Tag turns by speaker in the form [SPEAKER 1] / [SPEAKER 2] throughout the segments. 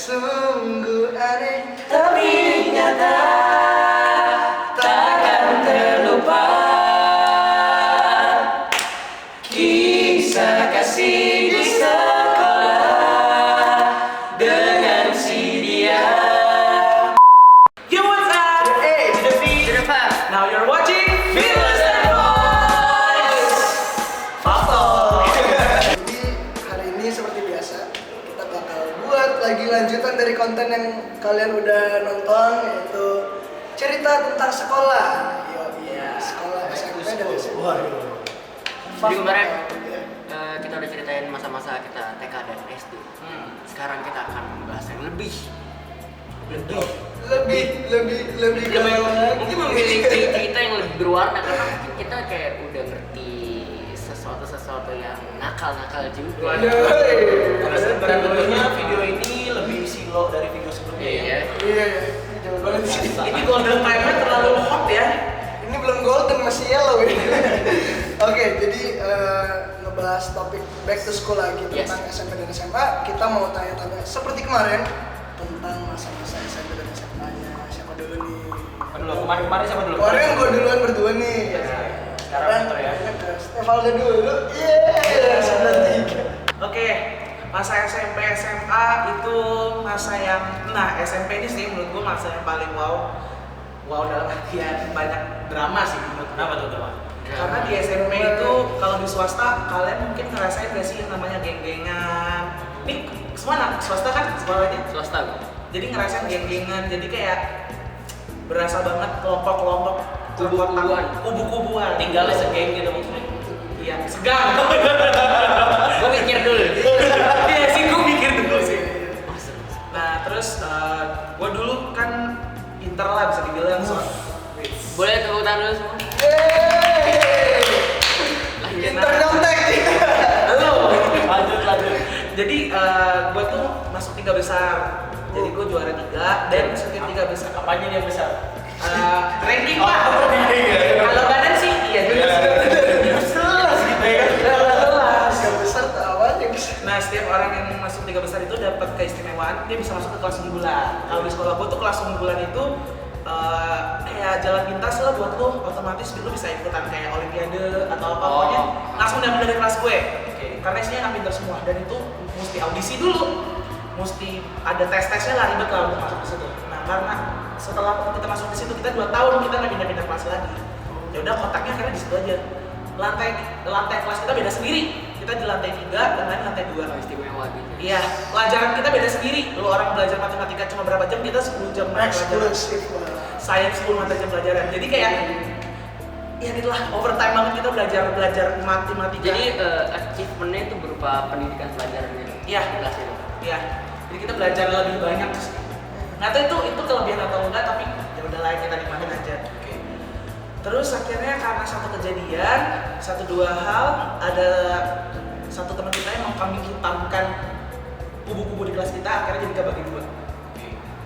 [SPEAKER 1] Sungguh aneh
[SPEAKER 2] tapi nyata takkan terlupa kisah kasih di sekolah dengan si dia.
[SPEAKER 3] Yo, what's up?
[SPEAKER 1] Hey,
[SPEAKER 3] To the feet.
[SPEAKER 2] To the fast.
[SPEAKER 3] Now you're watching Fearless and Boys. Faktor.
[SPEAKER 1] Jadi hari ini seperti biasa kita bakal buat lagi lanjutan dari konten yang kalian udah nonton, yaitu cerita tentang sekolah. Sekolah SMP dan SMA.
[SPEAKER 2] Jadi kemarin
[SPEAKER 1] Ya.
[SPEAKER 2] kita udah ceritain masa-masa kita TK dan SD. Sekarang kita akan membahas yang lebih galau lagi. mungkin memiliki cerita yang lebih berwarna karena mungkin kita kayak udah ngerti sesuatu yang nakal juga.
[SPEAKER 3] Karena sebenarnya video ini lebih silo dari video sebelumnya ya.
[SPEAKER 1] Iya, jauh banget sih.
[SPEAKER 3] Ini golden time-nya terlalu hot ya.
[SPEAKER 1] Ini belum golden, masih yellow ini. Oke, jadi ngebahas topik back to school lagi
[SPEAKER 2] Yes.
[SPEAKER 1] tentang SMP dan SMA. Kita mau tanya-tanya seperti kemarin tentang masa-masa SMP dan SMA-nya. Siapa dulu nih?
[SPEAKER 3] Kemarin siapa dulu?
[SPEAKER 1] Kemarin gue duluan berdua nih.
[SPEAKER 3] Sekarang Victor ya.
[SPEAKER 1] Evaldo dulu. Yeay, 93.
[SPEAKER 3] Oke, masa SMP SMA itu masa yang, nah SMP ini sih menurut gue masa yang paling wow dalam artian banyak drama sih menurut gue. Kenapa tuh drama? Karena di SMP itu kalau di swasta kalian mungkin ngerasain gak sih yang namanya geng-gengan. Ini semua anak swasta kan sekolahnya?
[SPEAKER 2] Swasta.
[SPEAKER 3] Jadi ngerasain geng-gengan, jadi kayak berasa banget kelompok-kelompok kubu-kubuan.
[SPEAKER 2] Tinggalnya segeng gitu maksudnya.
[SPEAKER 3] Iya, segang.
[SPEAKER 2] Gue mikir dulu.
[SPEAKER 3] Iya sih, gue mikir dulu sih.
[SPEAKER 2] Masa.
[SPEAKER 3] Nah terus gue dulu kan pinter lah bisa dibilang soal.
[SPEAKER 2] Boleh tepuk tangan dulu semua.
[SPEAKER 1] Yeay. Pinter nyontek.
[SPEAKER 3] Halo. Lanjut. Jadi gue tuh masuk 3 besar. Jadi gue juara 3 dan setiap 3 besar.
[SPEAKER 2] Apanya dia besar?
[SPEAKER 3] Ranking pak. Kalau badan sih iya jelas.
[SPEAKER 1] Jelas gitu ya kan.
[SPEAKER 3] Jelas.
[SPEAKER 1] Gak besar tuh awalnya bisa.
[SPEAKER 3] Nah setiap orang yang masuk 3 besar itu dapat keistimewaan, dia bisa masuk ke kelas unggulan. Kalau di sekolah gue tuh kelas unggulan itu kayak jalan pintas lah buat lo, otomatis lo bisa ikutan kayak olimpiade atau apa pokoknya langsung dapet dari kelas gue. Karena isinya anak pintar semua dan itu mesti audisi dulu, mesti ada tes-tesnya lah, ribet lah untuk masuk ke situ. Nah karena setelah kita masuk di situ kita 2 tahun kita nggak pindah-pindah kelas lagi. Ya udah kotaknya akhirnya di situ aja. Lantai kelas kita beda sendiri. Kita di lantai 3 dan lain lantai 2.
[SPEAKER 2] Istimewa gitu.
[SPEAKER 3] Iya, pelajaran kita beda sendiri. Lu orang belajar matematika cuma berapa jam, kita 10 jam pelajaran.
[SPEAKER 1] Eksklusif.
[SPEAKER 3] Sains 10 mata jam pelajaran. Jadi kayak ya gitulah, overtime banget kita belajar matematika.
[SPEAKER 2] Jadi achievementnya itu berupa pendidikan pelajarannya.
[SPEAKER 3] Iya.
[SPEAKER 2] Di kelas itu.
[SPEAKER 3] Iya. Jadi kita belajar lebih banyak sih. Nggak tahu itu kelebihan atau enggak, tapi ya udah lah kita nikmatin aja. Terus akhirnya karena satu kejadian, 1-2 hal, ada satu teman kita yang mau kami hitamkan kubu-kubu di kelas kita, akhirnya jadi kebagi 2.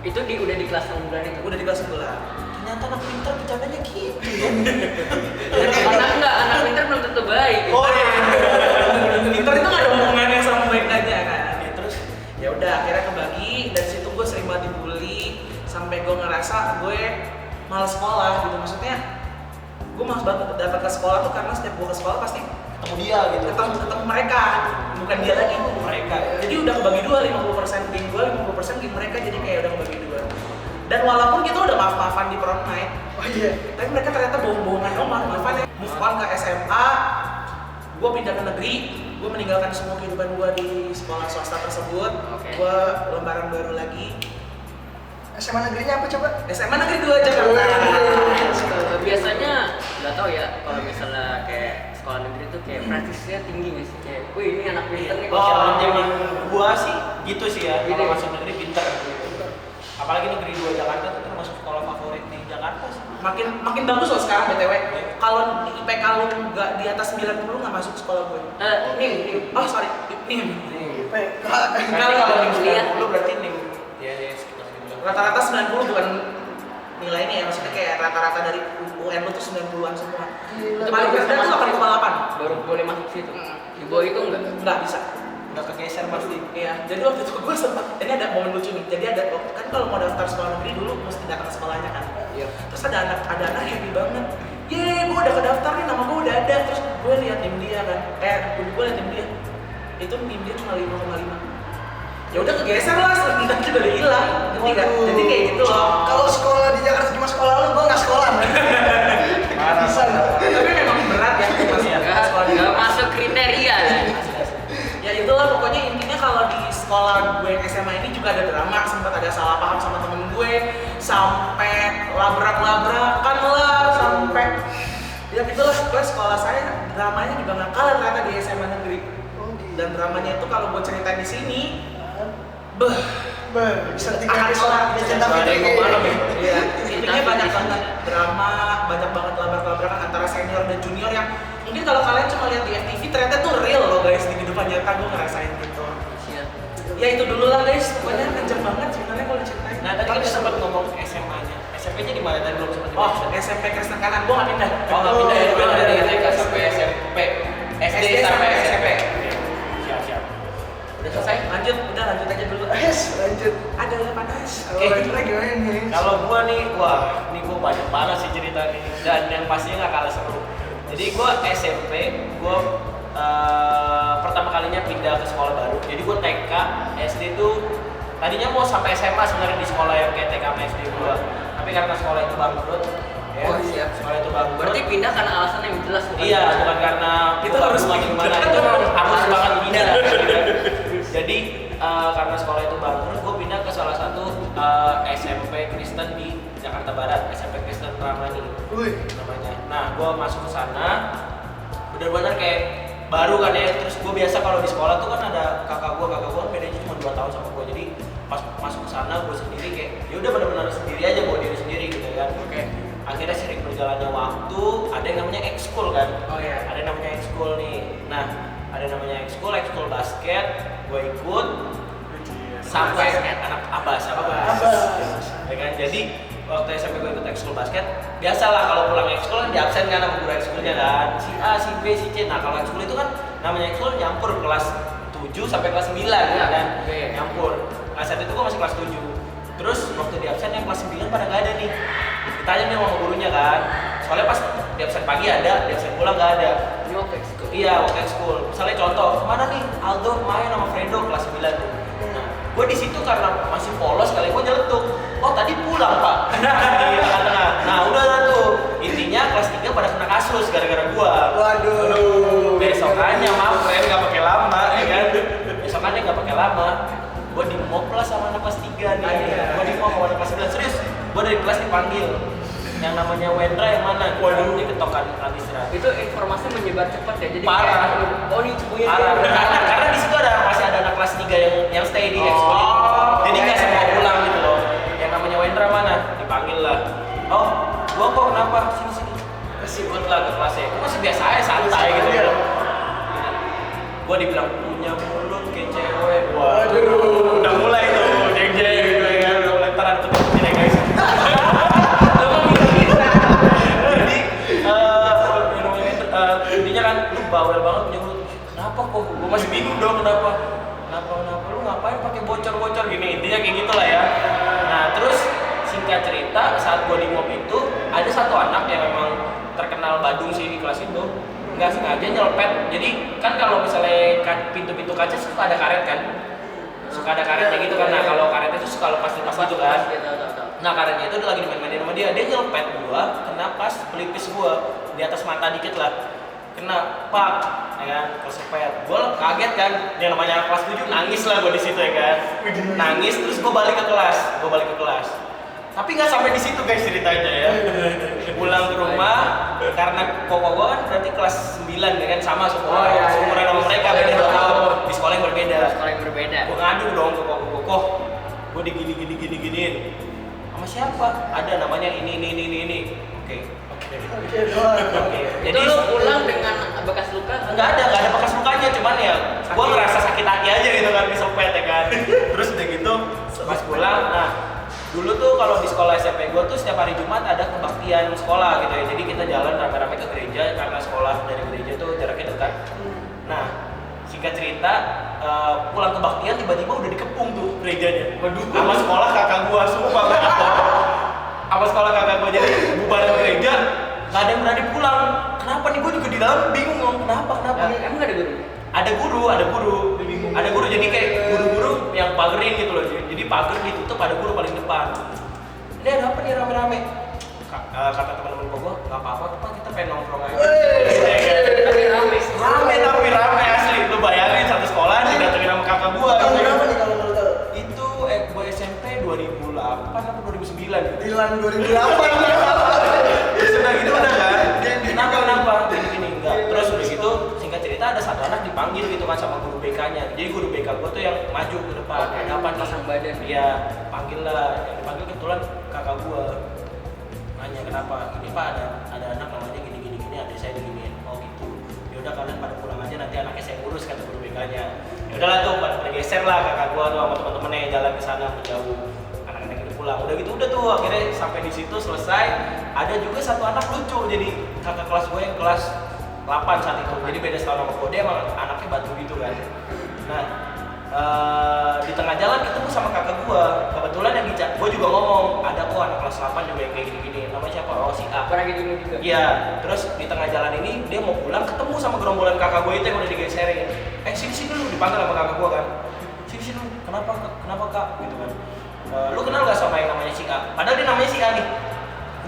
[SPEAKER 2] Itu udah di kelas unggulan itu.
[SPEAKER 3] Udah di kelas unggulan. Ternyata anak pintar bercandanya gitu.
[SPEAKER 2] Anak pintar belum tentu baik.
[SPEAKER 3] Oh iya. Pintar itu nggak ada hubungannya sama baik aja kan. Ya, terus ya udah akhirnya kebagi, dari situ gue sering banget dibully sampai gue ngerasa gue malas sekolah gitu. Maksudnya gue malas banget datang ke sekolah tuh karena setiap gue ke sekolah pasti ketemu dia gitu. Ketemu mereka, bukan dia lagi, mereka. Jadi udah kebagi 2, 50% geng gue, 50% geng mereka, jadi kayak udah kebagi 2. Dan walaupun kita udah maaf-maafan di prom night, tapi mereka ternyata bohong-bohongan dong, maaf-maafan ya. Move on ke SMA, gue pindah ke negeri, gue meninggalkan semua kehidupan gue di sekolah swasta tersebut. Gue lembaran baru lagi.
[SPEAKER 1] SMA negerinya apa coba?
[SPEAKER 3] SMA Negeri 2 Jakarta.
[SPEAKER 2] Biasanya nggak tahu ya kalau misalnya kayak sekolah negeri itu kayak prestisnya tinggi nggak sih, kayak, wih ini anak pintar nih.
[SPEAKER 4] Gua sih gitu sih ya,
[SPEAKER 2] Gitu.
[SPEAKER 4] kalau masuk negeri pinter. Apalagi negeri 2 Jakarta tuh termasuk sekolah favorit di Jakarta sih.
[SPEAKER 3] Makin bagus loh sekarang BTW. Kalau IPK lu nggak di atas 90 nggak masuk sekolah gue.
[SPEAKER 2] Nih.
[SPEAKER 3] Oh sorry, nih.
[SPEAKER 1] PK.
[SPEAKER 3] Kalau
[SPEAKER 2] kuliah.
[SPEAKER 4] Lu berarti nih ya sekitar gitu.
[SPEAKER 3] Rata-rata 90 bukan nilainya ya, maksudnya kayak rata-rata dari UN lu tuh 90-an semua.
[SPEAKER 1] Gila.
[SPEAKER 3] Paling rendah tuh 8,8.
[SPEAKER 2] Baru boleh masuk situ. Di bawah itu enggak.
[SPEAKER 3] Nggak bisa.
[SPEAKER 4] udah kegeser pasti.
[SPEAKER 3] Iya, jadi waktu itu gue sempat, ini ada momen lucu nih. Jadi ada kan kalau mau daftar sekolah negeri dulu mesti datang ke sekolahnya kan.
[SPEAKER 2] Iya.
[SPEAKER 3] Terus ada anak happy banget. Yeay, gue udah kedaftar nih, nama gue udah ada. Terus gue liat NIM dia kan, gue liat NIM dia. Itu NIM dia cuma 5,5. Ya udah kegeser lah, sebentar udah hilang. Jadi kayak gitu loh.
[SPEAKER 1] Kalau sekolah di Jakarta cuma sekolah lu, gua nggak sekolah. Bisa nggak?
[SPEAKER 3] Tapi memang berat ya Mas ya. Sekolah di
[SPEAKER 2] Nggak masuk kriteria.
[SPEAKER 3] Ya itulah pokoknya intinya kalau di sekolah gue yang SMA ini juga ada drama, sempat ada salah paham sama temen gue, sampai labrak-labrakan lah, sampai ya gitulah. Gue sekolah saya dramanya juga nggak kalah ternyata di SMA negeri. Dan dramanya itu kalau gue ceritain di sini,
[SPEAKER 1] Bisa
[SPEAKER 3] akan orang
[SPEAKER 1] cinta
[SPEAKER 4] Ada yang mau malam ya?
[SPEAKER 3] Iya, intinya banyak banget drama, banyak banget labrak-labrakan antara senior dan junior yang mungkin kalau kalian cuma lihat di FTV ternyata tuh real loh guys, di kehidupan nyata gue ngerasain gitu.
[SPEAKER 2] Iya.
[SPEAKER 3] Ya itu dulu lah guys, pokoknya kenceng banget sebenarnya kalau diceritain.
[SPEAKER 4] Nah tadi kita sempat ngomong SMA-nya. SMP-nya di mana tadi belum sempat
[SPEAKER 3] Oh,
[SPEAKER 4] di-mention.
[SPEAKER 3] SMP Kristen Kanan gue nggak pindah.
[SPEAKER 4] Oh nggak pindah ya,
[SPEAKER 3] Oh,
[SPEAKER 4] gue dari
[SPEAKER 3] iya.
[SPEAKER 4] TK sampai SMP, SD sampai SMP. Siap.
[SPEAKER 2] Udah selesai?
[SPEAKER 3] Lanjut aja dulu.
[SPEAKER 1] Yes, lanjut.
[SPEAKER 3] Ada yang panas.
[SPEAKER 1] Kalau lanjut lagi gimana nih?
[SPEAKER 4] Kalau gua nih, wah, ini gua banyak banget sih cerita nih, dan yang pastinya nggak kalah seru. Jadi gua SMP, gua pertama kalinya pindah ke sekolah baru. Jadi gua TK, SD tuh tadinya mau sampai SMA sebenarnya di sekolah yang kayak TK sama SD gua. Tapi karena sekolah itu bangkrut, ya,
[SPEAKER 2] Oh, siap.
[SPEAKER 4] sekolah itu bangkrut.
[SPEAKER 2] Berarti pindah karena alasan yang jelas bukan?
[SPEAKER 4] Iya, bukan karena
[SPEAKER 3] Itu harus
[SPEAKER 4] gimana, itu harus banget pindah. Jadi karena sekolah itu bangkrut, gue pindah ke salah satu SMP Kristen di Jakarta Barat, SMP Kristen Ramani
[SPEAKER 1] Wih,
[SPEAKER 4] namanya. Nah, gue masuk ke sana, benar-benar kayak baru kan ya. Terus gue biasa kalau di sekolah tuh kan ada kakak gue kan bedanya cuma 2 tahun sama gue. Jadi pas masuk ke sana gue sendiri kayak, ya udah benar-benar sendiri aja, bawa diri sendiri gitu kan. Oke. Akhirnya sering berjalannya waktu, ada yang namanya ekskul kan.
[SPEAKER 3] Oh iya.
[SPEAKER 4] Ada yang namanya ekskul nih. Nah, ada yang namanya ekskul basket, gue ikut sampai anak abas. Ya kan? Jadi waktu SMP gue ikut ekskul basket, biasalah kalau pulang ekskul kan di absen kan sama guru ekskulnya kan, si A, si B, si C. Nah kalau ekskul itu kan namanya ekskul nyampur kelas 7 sampai kelas 9 ya kan, nyampur. Nah saat itu gue masih kelas 7. Terus waktu di absen yang kelas 9 pada nggak ada nih. Ditanya nih sama gurunya kan, soalnya pas di absen pagi ada, di absen pulang nggak ada.
[SPEAKER 2] Ini waktu ekskul.
[SPEAKER 4] Iya, waktu ekskul. Misalnya contoh, kemana nih Aldo main sama Fredo kelas 9 tuh. Nah, gue di situ karena masih polos kali gue nyeletuk. Oh tadi pulang pak. Di tengah-tengah. Nah udah lah tuh. Intinya kelas 3 pada kena kasus gara-gara gue.
[SPEAKER 1] waduh.
[SPEAKER 4] Besokannya maaf Fred nggak pakai lama ya kan. Besokannya nggak pakai lama. Gue di mob lah sama anak kelas 3 nih. Gue di mob sama anak kelas 9 serius. Gue dari kelas dipanggil. Yang namanya Wendra yang mana? Waduh, dia ketokan Radisra.
[SPEAKER 2] Itu informasi menyebar cepat ya. Jadi
[SPEAKER 4] Parah.
[SPEAKER 2] kayak, oh ini cepuin.
[SPEAKER 4] Parah. Karena di situ masih ada anak kelas 3 yang stay di ekskul itu. Jadi nggak semua pulang gitu loh. Yang namanya Wendra mana? Dipanggil lah. Oh, gua kok kenapa? Sini. Ikut lah ke kelasnya. Itu masih biasa aja, santai gitu ya. Gua dibilang punya mulut kayak cewek.
[SPEAKER 1] Waduh.
[SPEAKER 4] Udah mulai tuh jeng-jeng gitu ya kan. Udah mulai taran ketemu ya guys. Jadi intinya kan lu bawel banget punya mulut. Kenapa kok? Gue masih bingung dong kenapa lu ngapain pakai bocor gini, intinya kayak gitulah ya. Nah terus singkat cerita saat gue di mob itu ada satu anak yang memang terkenal badung sih di kelas itu, nggak sengaja nyelpet. Jadi kan kalau misalnya pintu-pintu kaca suka ada karet kan, suka ada karetnya gitu kan. Nah kalau karetnya itu suka lepas gitu kan. Nah karetnya itu lagi dimain-mainin sama dia nyelpet gua, kena pas pelipis gua di atas mata dikit lah, kena pak, ya kan, kesepet. Gua kaget kan, yang namanya kelas 7 nangis lah gua di situ ya kan, nangis terus gua balik ke kelas. Tapi nggak sampai di situ guys ceritanya ya. Pulang ke rumah karena koko gua kan berarti kelas 9 ya kan, sama seumuran sama mereka, beda 2 tahun di sekolah yang berbeda. Gua ngadu dong ke koko, gua diginiin. Sama siapa? Ada namanya ini. Oke.
[SPEAKER 2] Jadi lu pulang dengan bekas luka?
[SPEAKER 4] Enggak ada bekas lukanya, cuman ya gua ngerasa sakit hati aja gitu kan, disopet ya kan. Terus udah gitu pas pulang, nah dulu tuh kalau di sekolah SMP gua tuh setiap hari Jumat ada kebaktian sekolah gitu ya. Jadi kita jalan rame-rame ke gereja karena sekolah dari gereja tuh jaraknya dekat. Nah, singkat cerita pulang kebaktian tiba-tiba udah dikepung tuh gerejanya. Waduh, sama sekolah kakak gua sumpah nggak apa. Sama sekolah kakak gua jadi bubaran gereja, nggak ada yang berani pulang. Kenapa nih, gua juga di dalam bingung ngomong kenapa.
[SPEAKER 2] Emang gak ada guru?
[SPEAKER 4] Ada guru jadi kayak guru-guru yang pagerin gitu loh. Jadi pagar ditutup, ada guru paling depan. Ini ada apa nih rame-rame? Kata teman-teman gua, nggak apa-apa Pak, kita pengen nongkrong aja. Rame asli. Lu bayangin satu sekolah didatengin sama kakak gua.
[SPEAKER 1] Tahun berapa nih kalau boleh tahu?
[SPEAKER 4] Itu gua SMP 2008 atau 2009.
[SPEAKER 1] Dilan 2008.
[SPEAKER 4] Ya sudah gitu udah kan. Kenapa? Gini enggak. Terus udah gitu singkat cerita ada satu anak dipanggil gitu kan sama guru BK-nya. Jadi guru BK gua tuh yang maju ke depan. Ada apa nih?
[SPEAKER 2] Pasang badan.
[SPEAKER 4] Iya, panggil lah. Yang dipanggil kebetulan kakak gua. Nanya kenapa? Ini Pak ada anak namanya gini ada saya diginiin. Oh gitu. Ya udah kalian pada pulang aja, nanti anaknya saya urus kata guru BK-nya. Ya udahlah tuh pada bergeser lah kakak gua tuh sama teman-temannya jalan ke sana menjauh. Anak-anak ini pulang. Udah gitu udah tuh akhirnya sampai di situ selesai. Ada juga satu anak lucu, jadi kakak kelas gue yang kelas 8 saat itu. Jadi beda setahun sama gue, dia emang anaknya batu gitu kan. Nah, di tengah jalan ketemu sama kakak gue. Kebetulan yang gue juga ngomong, ada kok anak kelas 8 juga yang kayak gini-gini. Namanya siapa? Oh si A.
[SPEAKER 2] Pernah gitu juga?
[SPEAKER 4] Iya, terus di tengah jalan ini dia mau pulang ketemu sama gerombolan kakak gue itu yang udah digeserin. Sini dulu, dipanggil sama kakak gue kan. Sini dulu, kenapa kak? Gitu kan. Lu kenal gak sama yang namanya si A? Padahal dia namanya si A nih.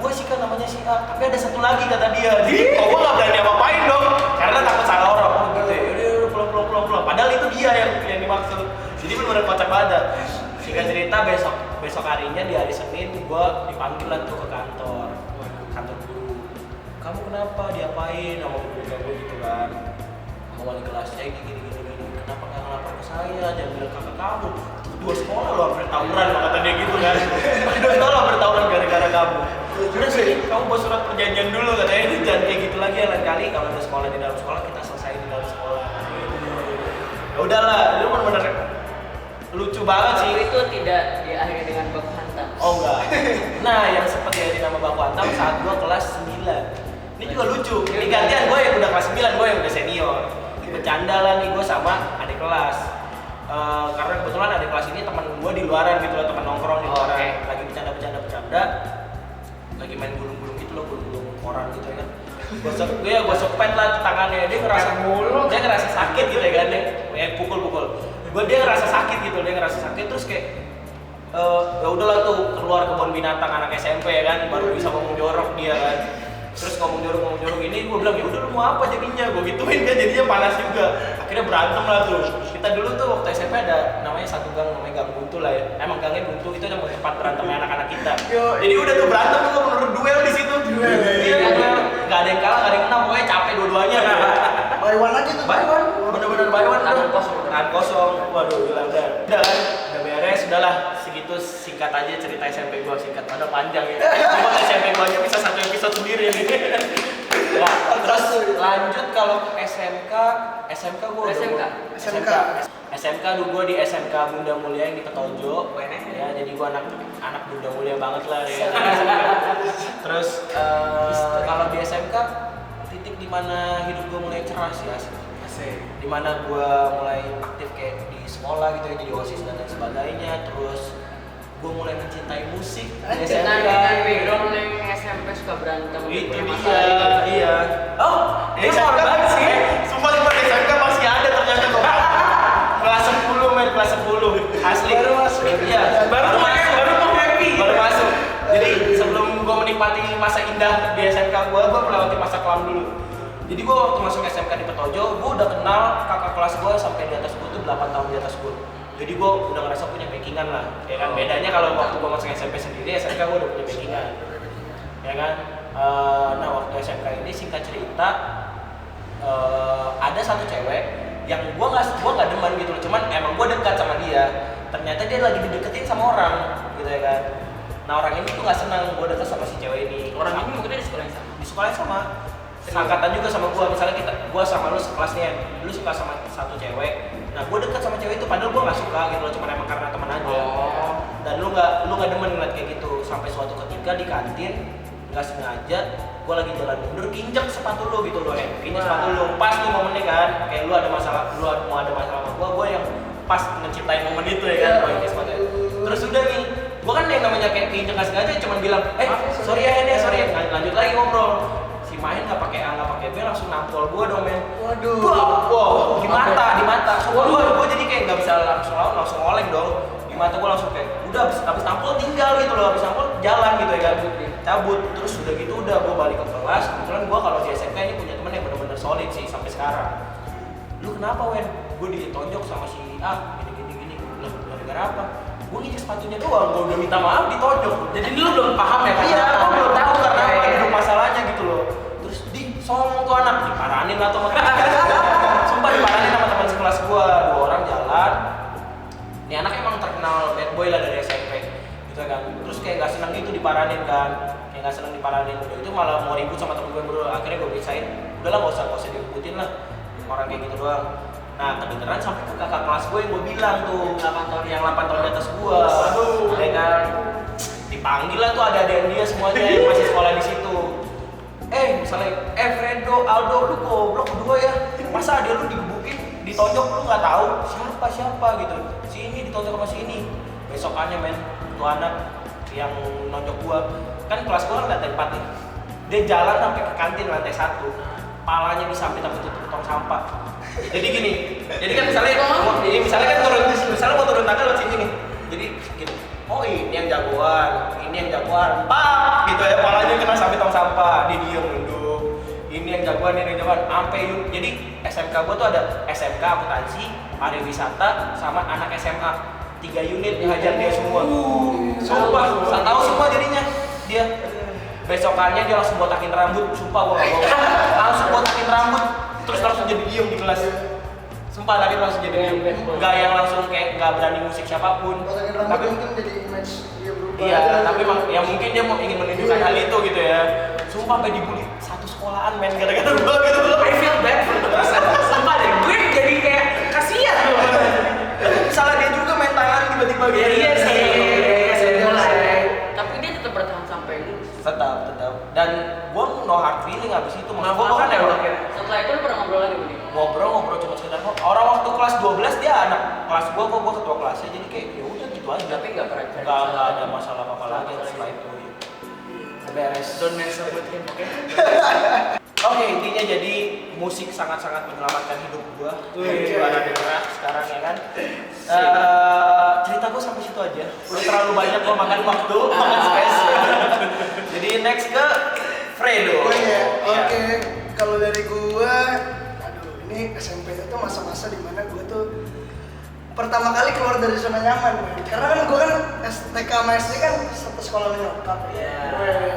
[SPEAKER 4] Gue sih kan namanya si A, tapi ada satu lagi kata dia. Jadi gue gak berani apa-apain dong, karena takut salah orang. Oh gitu ya, udah pulang. Padahal itu dia yang dimaksud. Jadi bener-bener kocak banget. Singkat cerita besok harinya di hari Senin gue dipanggil lah tuh ke kantor guru. Kamu kenapa? Diapain? Sama guru gue gitu kan. Sama wali kelasnya gini. Kenapa nggak ngelapor ke saya? Jangan bilang kakak kamu. Dua sekolah lo hampir tawuran kata dia gitu kan. Dua sekolah hampir tawuran gara-gara kamu. Udah sih, kamu buat surat perjanjian dulu katanya, ini jangan kayak gitu lagi ya lain kali kalau ada sekolah di dalam sekolah kita selesai di dalam sekolah. Ya udahlah, itu benar-benar lucu banget sih.
[SPEAKER 2] Itu tidak diakhiri dengan baku hantam.
[SPEAKER 4] Oh enggak. Nah, yang seperti yang nama baku hantam saat gua kelas 9. Ini juga lucu. Ini gantian gue yang udah kelas 9, gue yang udah senior. Bercanda lah nih gue sama adik kelas. Karena kebetulan adik kelas ini teman gue di luaran gitu loh, teman nongkrong di luaran. Lagi bercanda. Lagi main gulung-gulung gitu loh, gulung-gulung koran gitu ya kan. Gue sepet lah tangannya, dia ngerasa sakit gitu ya kan, pukul. Dia ngerasa sakit gitu, terus kayak ya udahlah tuh keluar kebun binatang anak SMP ya kan, baru bisa ngomong jorok dia kan. Terus ngomong jorok ini gue bilang ya udah lu mau apa jadinya, gue gituin kan jadinya panas juga. Akhirnya berantem lah tuh. Kita dulu tuh waktu SMP ada namanya satu gang namanya gang buntu lah ya. Emang gangnya buntu itu emang tempat berantemnya anak-anak kita. Jadi udah tuh berantem tuh menurut duel di situ. Iya, nggak ada yang kalah, nggak ada yang menang, pokoknya capek dua-duanya.
[SPEAKER 1] Buy one lagi tuh.
[SPEAKER 4] Bener-bener buy one.
[SPEAKER 2] Tangan
[SPEAKER 4] kosong. Waduh, gila udah beres, udahlah segitu singkat aja cerita SMP gua, singkat mana panjang ya. Cuma SMP gua aja bisa satu episode sendiri nih. Nah, terus lanjut kalau ke SMK gua SMK dulu gua di SMK Bunda Mulia yang di Petojo. Ya, jadi gua anak Bunda Mulia banget lah ya. Terus kalau di SMK titik dimana hidup gua mulai cerah sih asli. Dimana gue mulai aktif kayak di sekolah gitu ya, jadi OSIS dan lain sebagainya. Terus gue mulai mencintai musik di SMK.
[SPEAKER 2] Dengan background yang SMP suka berantem.
[SPEAKER 4] Itu dia, iya. Oh, di SMK banget sih. Sumpah di SMK masih ada ternyata kok. Kelas 10 asli.
[SPEAKER 1] Baru masuk.
[SPEAKER 4] Iya, baru masuk. Jadi sebelum gue menikmati masa indah di SMK gue melewati masa kelam dulu. Jadi gue waktu masuk SMK di Petojo, gue udah kenal kakak kelas gue sampai di atas gue tuh 8 tahun di atas gue. Jadi gue udah ngerasa punya backingan lah, ya kan. Bedanya kalau waktu gue masuk SMP sendiri, SMK gue udah punya backingan, ya kan. Nah waktu SMK ini singkat cerita, ada satu cewek yang gue nggak demen gitu loh, cuman emang gue dekat sama dia. Ternyata dia lagi dideketin sama orang, gitu ya kan. Nah orang ini tuh nggak senang gue dekat sama si cewek ini.
[SPEAKER 2] Orang ini mungkin di sekolah yang sama.
[SPEAKER 4] Di sekolah yang sama. Seangkatan juga sama gua, misalnya gua sama lu sekelas nih, lu suka sama satu cewek, nah gua deket sama cewek itu padahal gua nggak suka gitu loh, cuma emang karena teman aja. Dan lu nggak demen ngeliat kayak gitu. Sampai suatu ketika di kantin nggak sengaja gua lagi jalan mundur injek sepatu lu gitu loh, injek sepatu lu pas nih momennya kan, kayak lu mau ada masalah sama gue yang pas ngeciptain momen itu ya kan, pakai sepatu. Terus udah nih, gue kan yang namanya kayak keinjek nggak sengaja cuma bilang, sorry ya Hen, sorry ya, lanjut lagi ngobrol. Si Main nggak pakai A nggak pakai B langsung nampol gue dong men.
[SPEAKER 1] Waduh.
[SPEAKER 4] Wow, di mata. So gue jadi kayak nggak bisa langsung oleng dong. Di mata gue langsung kayak, udah habis nampol tinggal gitu loh, habis nampol jalan gitu ya kan, cabut. Terus udah gitu udah gue balik ke kelas. Kebetulan gue kalau di SMK ini punya temen yang benar-benar solid sih sampai sekarang. Lu kenapa Wen? Gue ditonjok sama si A, gini. Lah, gara-gara apa? Gue ngijek sepatunya doang, gue udah minta maaf ditonjok.
[SPEAKER 3] Jadi lu belum paham ya?
[SPEAKER 4] Iya, gue belum tahu karena apa duduk masalahnya gitu loh. Terus songong tuh anak, diparanin lah tuh sama sumpah diparanin sama teman sekelas gue, 2 orang jalan. Ini anak emang terkenal bad boy lah dari SMP gitu kan. Terus kayak gak seneng gitu diparanin kan. Kayak gak seneng diparanin. Udah itu malah mau ribut sama temen gue berdua. Akhirnya gue bisain, udahlah gak usah diikutin lah orang kayak gitu doang. Nah kedengeran sampai ke kakak kelas gue yang gue bilang tuh, yang 8 tahun di atas gue. Ya kan, dipanggil lah tuh ada dia semuanya yang masih sekolah di situ. Misalnya, Fredo, Aldo, lu goblok berdua ya. Masa ada lu digebukin, ditonjok lu nggak tahu siapa gitu. Si ini ditonjok sama si ini. Besokannya men, tuh anak yang nonjok gua, kan kelas gua kan lantai 4 nih. Dia jalan sampai ke kantin lantai 1. Palanya disampit sampai tutup tong sampah. Jadi gini, jadi kan misalnya kan mau turun tangga lewat sini nih. Jadi gini, oh ini yang jagoan, pak gitu ya, palanya kena sampai tong sampah, dia diem duduk. Ini yang jagoan, sampai jadi SMK gua tuh ada SMK akuntansi, pariwisata, sama anak SMA 3 unit dihajar dia semua. Sumpah, saya tahu semua jadinya dia. Besokannya dia langsung botakin rambut, sumpah gua nggak bohong. Langsung botakin rambut, terus langsung jadi diem di kelas. Sumpah tadi langsung jadi diem, nggak yang langsung kayak nggak berani musik siapapun.
[SPEAKER 1] Tapi mungkin jadi image dia berubah.
[SPEAKER 4] Iya, tapi ya mungkin dia ingin menunjukkan hal itu gitu ya. Sumpah sampai dibully satu sekolahan men gara-gara gua gitu.
[SPEAKER 3] I feel bad for the person. Sumpah deh, gue jadi kayak kasihan loh.
[SPEAKER 4] Salah dia juga main tangan tiba-tiba gitu.
[SPEAKER 3] Iya sih.
[SPEAKER 2] Tapi dia tetap bertahan sampai lu.
[SPEAKER 4] Tetap. Dan gua no hard feeling abis itu.
[SPEAKER 3] Maaf-maafan ya udah kira.
[SPEAKER 2] Setelah itu lu pernah ngobrol lagi sama dia?
[SPEAKER 4] Ngobrol cuma sekedar orang waktu kelas 12 dia anak kelas gua ketua kelasnya, jadi kayak ya udah gitu aja.
[SPEAKER 2] Tapi nggak pernah
[SPEAKER 4] Nggak ada masalah apa lagi setelah itu. Beres.
[SPEAKER 3] Don't mess up with him, oke?
[SPEAKER 4] Oke, intinya jadi musik sangat-sangat menyelamatkan hidup gua. Juara daerah sekarang ya kan. Cerita gua sampai situ aja. Udah terlalu banyak gua makan waktu, makan space. Jadi next ke Fredo.
[SPEAKER 1] Oke. Kalau dari gua, ini SMP itu masa-masa dimana gua tuh pertama kali keluar dari zona nyaman, karena kan gue kan TK sama SD kan satu sekolah nyokap.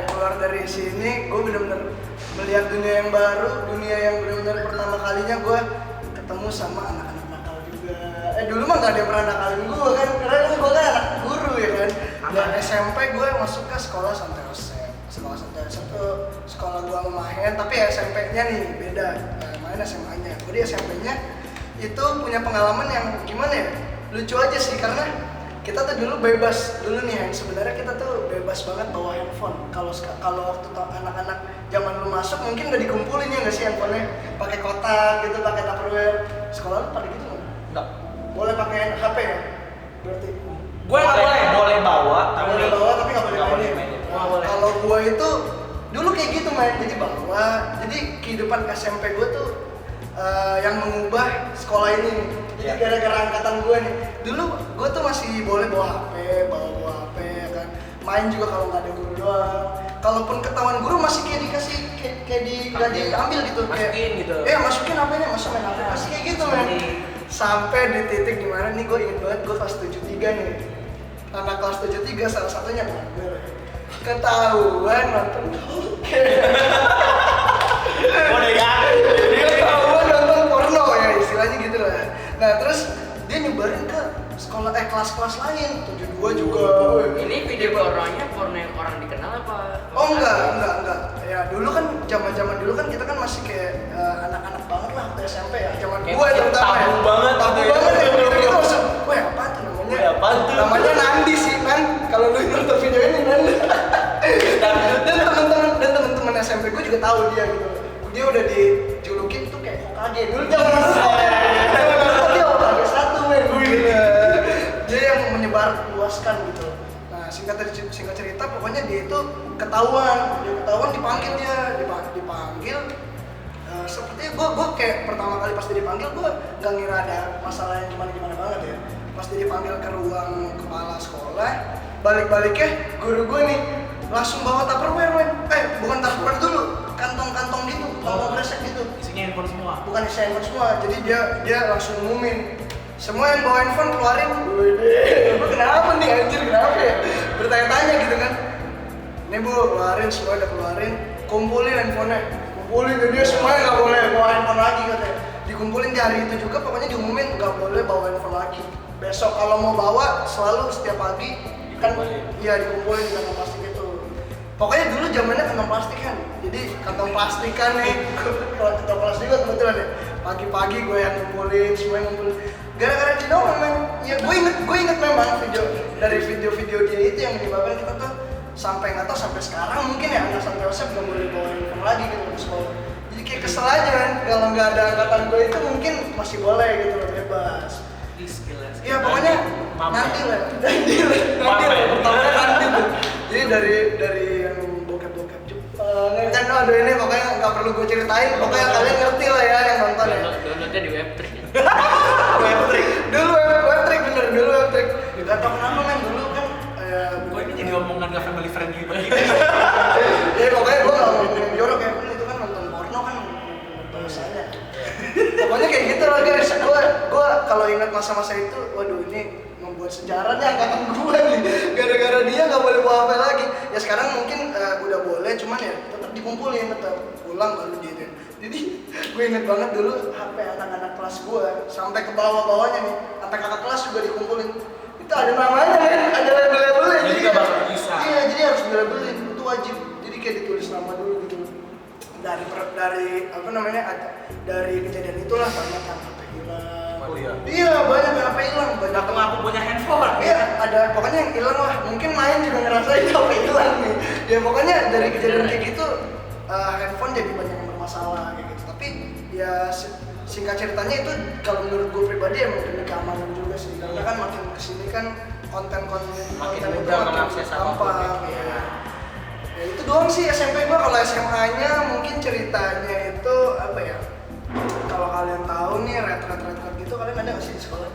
[SPEAKER 1] Keluar dari sini gue benar-benar melihat dunia yang baru, dunia yang benar-benar pertama kalinya gue ketemu sama anak-anak nakal juga. Dulu mah gak ada yang pernah nakalin gue kan, karena kan gue kan anak guru ya kan. Dan SMP gue masuk ke sekolah Santo Yosef. Sekolah gue sama Mahen, tapi SMP-nya nih beda. Mahen SMA-nya. Gue di SMP-nya itu punya pengalaman yang gimana ya, lucu aja sih, karena kita tuh dulu bebas dulu nih, sebenarnya kita tuh bebas banget bawa handphone. Kalau waktu anak-anak zaman lu masuk mungkin udah dikumpulin ya nggak sih handphonenya, pakai kotak gitu, pakai tupperware. Sekolah lu pada gitu nggak? Boleh pakai HP ya? Berarti
[SPEAKER 3] Gue nggak boleh.
[SPEAKER 4] bawa,
[SPEAKER 1] boleh bawa tapi nggak boleh mainin.
[SPEAKER 3] Boleh.
[SPEAKER 1] Kalau gue itu dulu kayak gitu main, jadi bawa. Jadi kehidupan SMP gue tuh yang mengubah sekolah ini. Jadi gara-gara angkatan gue nih, dulu gue tuh masih boleh bawa HP ya kan, main juga kalau nggak ada guru doang. Kalaupun ketahuan guru masih kayak dikasih kayak nggak diambil gitu,
[SPEAKER 3] Masukin gitu.
[SPEAKER 1] Masukin HP-nya, masuk main HP, masih kayak gitu men. Sampai di titik dimana nih, gue inget banget, gue kelas 73 nih, anak kelas 73 salah satunya teman gue ketahuan nonton dia ketahuan nonton porno ya, istilahnya gitu lah. Nah terus dia nyebarin ke sekolah kelas-kelas lain, 72 juga.
[SPEAKER 2] Ini video pornonya porno yang orang dikenal apa?
[SPEAKER 1] Oh enggak. Ya dulu kan zaman dulu kan kita kan masih kayak anak-anak banget lah waktu SMP ya. Zaman gua terutama ya.
[SPEAKER 4] Tabu banget
[SPEAKER 1] ya. Kita langsung, wah apa tuh namanya? Namanya Nandi sih kan. Kalau lu nonton video ini Nandi. Dan teman-teman SMP gua juga tahu dia gitu. Dia udah dijulukin tuh kayak Hokage. Dulu zaman dulu dia Hokage singkat cerita pokoknya dia itu ketahuan dipanggil dipanggil. Sepertinya gue kayak pertama kali pas dia dipanggil gue nggak ngira ada masalah yang gimana banget ya. Pas dia dipanggil ke ruang kepala sekolah, balik-baliknya guru gue nih langsung bawa tupperware bukan tupperware dulu, kantong-kantong gitu, kantong kresek gitu.
[SPEAKER 3] Isinya handphone semua.
[SPEAKER 1] Bukan isi handphone semua, jadi dia langsung ngumumin semua yang bawa handphone keluarin. Lu kenapa nih anjir, kenapa ya? Bertanya-tanya gitu kan. Nih bu, keluarin, semua udah keluarin, kumpulin handphonenya. Kumpulin, jadi dia semuanya nggak boleh bawa handphone lagi katanya. Dikumpulin di hari itu juga, pokoknya diumumin nggak boleh bawa handphone lagi. Besok kalau mau bawa, selalu setiap pagi kan, iya dikumpulin di kantong plastik itu. Pokoknya dulu zamannya kantong plastik kan, jadi kantong plastik kan nih, kalau kantong plastik gue kebetulan ya. Pagi-pagi gue yang ngumpulin, semuanya ngumpulin. Gara-gara dia doang memang, ya gue inget memang video-video dia itu yang menyebabkan kita tuh sampai nggak tahu sampai sekarang mungkin ya anak santai Yosef nggak boleh bawa handphone lagi gitu ke sekolah. Jadi kayak kesel aja kan, kalau nggak ada angkatan gue itu mungkin masih boleh gitu loh, bebas. Ya pokoknya nanti lah. Pertamanya nanti tuh. Jadi dari yang bokep kan aduh ini pokoknya nggak perlu gue ceritain, pokoknya kalian ngerti lah ya yang nonton ya.
[SPEAKER 2] Downloadnya di Webtrick.
[SPEAKER 1] Dulu Webtrick bener, dulu Webtrick. Gak tau kenapa men, dulu kan
[SPEAKER 3] Gue ini jadi omongan gak family friendly begini.
[SPEAKER 1] ya pokoknya gue gak ngomongin jorok ya, itu kan nonton porno kan dosanya. Pokoknya kayak gitu lah guys, gue kalau ingat masa-masa itu, waduh ini membuat sejarah nih angkatan gue nih, gara-gara dia gak boleh bawa HP lagi. Ya sekarang mungkin udah boleh, cuman ya tetap dikumpulin, tetap pulang baru dia. Jadi gue inget banget dulu HP anak-anak kelas gue sampai ke bawah-bawahnya nih, sampai kakak kelas juga dikumpulin. Itu ada namanya kan, ada label-labelnya.
[SPEAKER 3] Jadi gak bakal bisa.
[SPEAKER 1] Iya, jadi harus dilabelin, itu wajib. Jadi kayak ditulis nama dulu gitu. Dari apa namanya, dari kejadian itulah banyak yang HP hilang.
[SPEAKER 3] Oh iya.
[SPEAKER 1] Iya, banyak yang HP hilang. Banyak
[SPEAKER 3] Ngaku punya handphone.
[SPEAKER 1] Iya, ada pokoknya yang hilang lah. Mungkin main juga ngerasain HP hilang nih. Ya pokoknya dari kejadian kayak gitu, handphone jadi banyak yang bermasalah kayak gitu. Tapi ya singkat ceritanya itu kalau menurut gue pribadi emang demi keamanan juga sih. Karena kan makin kesini kan konten-konten
[SPEAKER 4] Makin
[SPEAKER 1] itu
[SPEAKER 4] mudah
[SPEAKER 1] makin
[SPEAKER 4] mengakses apapun.
[SPEAKER 1] gampang. Ya. Ya itu doang sih SMP gue. Kalau SMA-nya mungkin ceritanya itu apa ya? Kalau kalian tahu nih retret gitu, kalian ada nggak sih di sekolah?